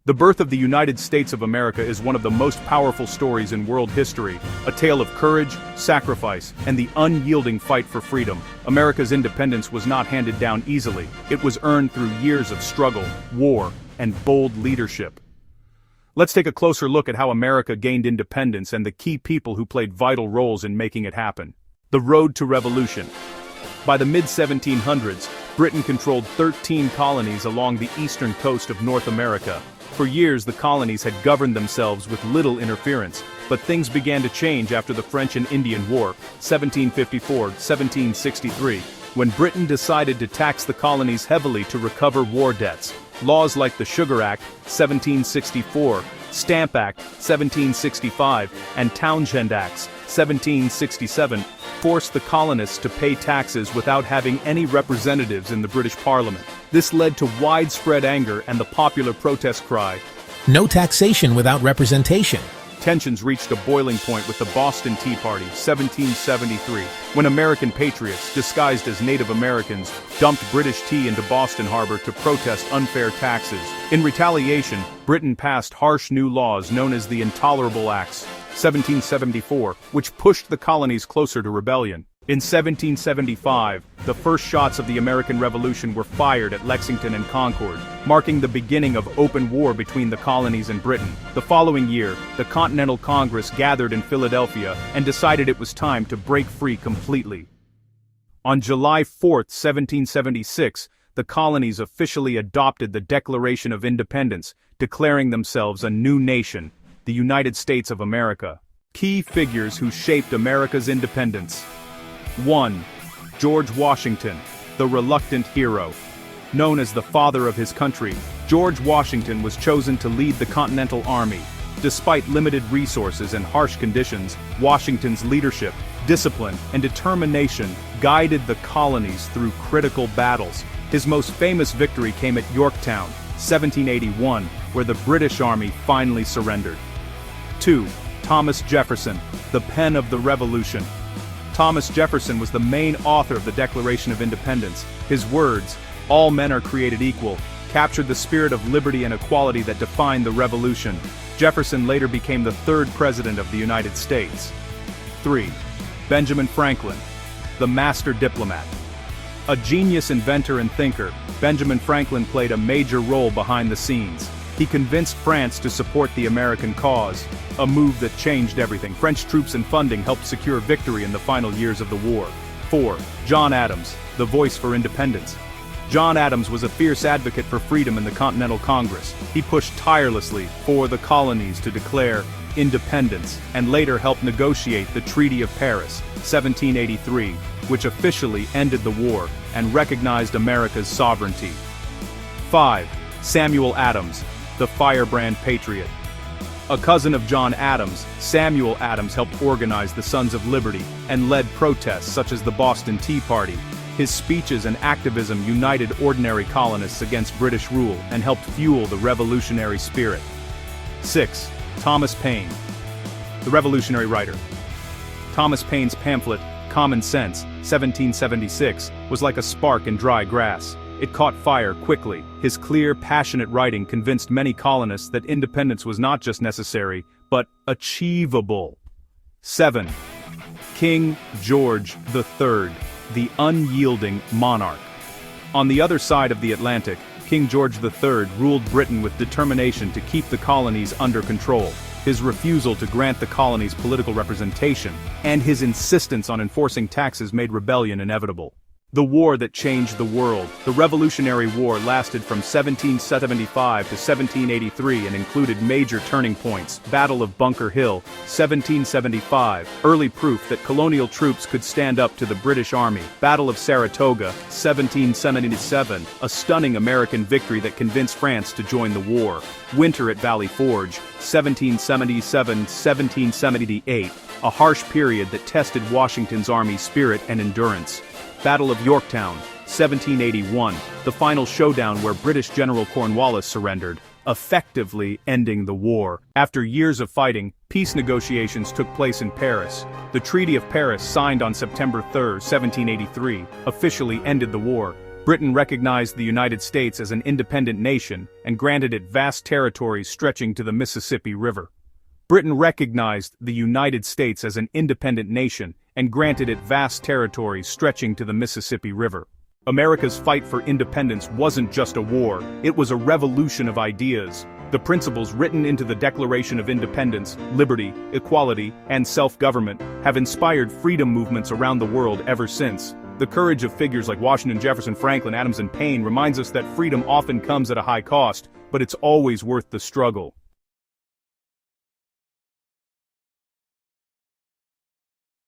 The birth of the United States of America is one of the most powerful stories in world history, a tale of courage, sacrifice, and the unyielding fight for freedom. America's independence was not handed down easily. It was earned through years of struggle, war, and bold leadership. Let's take a closer look at how America gained independence and the key people who played vital roles in making it happen. The road to revolution. By the mid-1700s, Britain controlled 13 colonies along the eastern coast of North America. For years, the colonies had governed themselves with little interference, but things began to change after the French and Indian War, 1754-1763, when Britain decided to tax the colonies heavily to recover war debts. Laws like the Sugar Act, 1764, Stamp Act, 1765, and Townshend Acts, 1767, forced the colonists to pay taxes without having any representatives in the British Parliament. This led to widespread anger and the popular protest cry, "No taxation without representation." Tensions reached a boiling point with the Boston Tea Party, 1773, when American patriots, disguised as Native Americans, dumped British tea into Boston Harbor to protest unfair taxes. In retaliation, Britain passed harsh new laws known as the Intolerable Acts, 1774, which pushed the colonies closer to rebellion. In 1775, the first shots of the American Revolution were fired at Lexington and Concord, marking the beginning of open war between the colonies and Britain. The following year, the Continental Congress gathered in Philadelphia and decided it was time to break free completely. On July 4, 1776, the colonies officially adopted the Declaration of Independence, declaring themselves a new nation, the United States of America. Key figures who shaped America's independence. 1. George Washington, the reluctant hero. Known as the father of his country, George Washington was chosen to lead the Continental Army. Despite limited resources and harsh conditions, Washington's leadership, discipline, and determination guided the colonies through critical battles. His most famous victory came at Yorktown, 1781, where the British Army finally surrendered. 2. Thomas Jefferson, the pen of the Revolution. Thomas Jefferson was the main author of the Declaration of Independence. His words, "All men are created equal," captured the spirit of liberty and equality that defined the Revolution. Jefferson later became the third president of the United States. 3. Benjamin Franklin, the master diplomat. A genius inventor and thinker, Benjamin Franklin played a major role behind the scenes. He convinced France to support the American cause, a move that changed everything. French troops and funding helped secure victory in the final years of the war. 4. John Adams, the voice for independence. John Adams was a fierce advocate for freedom in the Continental Congress. He pushed tirelessly for the colonies to declare independence, and later helped negotiate the Treaty of Paris, 1783, which officially ended the war and recognized America's sovereignty. 5. Samuel Adams, the firebrand patriot. A cousin of John Adams, Samuel Adams helped organize the Sons of Liberty and led protests such as the Boston Tea Party. His speeches and activism united ordinary colonists against British rule and helped fuel the revolutionary spirit. 6. Thomas Paine, the revolutionary writer. Thomas Paine's pamphlet, Common Sense, 1776, was like a spark in dry grass. It caught fire quickly. His clear, passionate writing convinced many colonists that independence was not just necessary, but achievable. 7. King George III, the unyielding monarch. On the other side of the Atlantic, King George III ruled Britain with determination to keep the colonies under control. His refusal to grant the colonies political representation, and his insistence on enforcing taxes made rebellion inevitable. The war that changed the world. The Revolutionary War lasted from 1775 to 1783 and included major turning points. Battle of Bunker Hill, 1775, early proof that colonial troops could stand up to the British Army. Battle of Saratoga, 1777, a stunning American victory that convinced France to join the war. Winter at Valley Forge, 1777-1778, a harsh period that tested Washington's army spirit and endurance. Battle of Yorktown, 1781, the final showdown where British General Cornwallis surrendered, effectively ending the war. After years of fighting, peace negotiations took place in Paris. The Treaty of Paris, signed on September 3, 1783, officially ended the war. Britain recognized the United States as an independent nation and granted it vast territories stretching to the Mississippi River. Britain recognized the United States as an independent nation and granted it vast territories stretching to the Mississippi River. America's fight for independence wasn't just a war, it was a revolution of ideas. The principles written into the Declaration of Independence, liberty, equality, and self-government, have inspired freedom movements around the world ever since. The courage of figures like Washington, Jefferson, Franklin, Adams, and Paine reminds us that freedom often comes at a high cost, but it's always worth the struggle.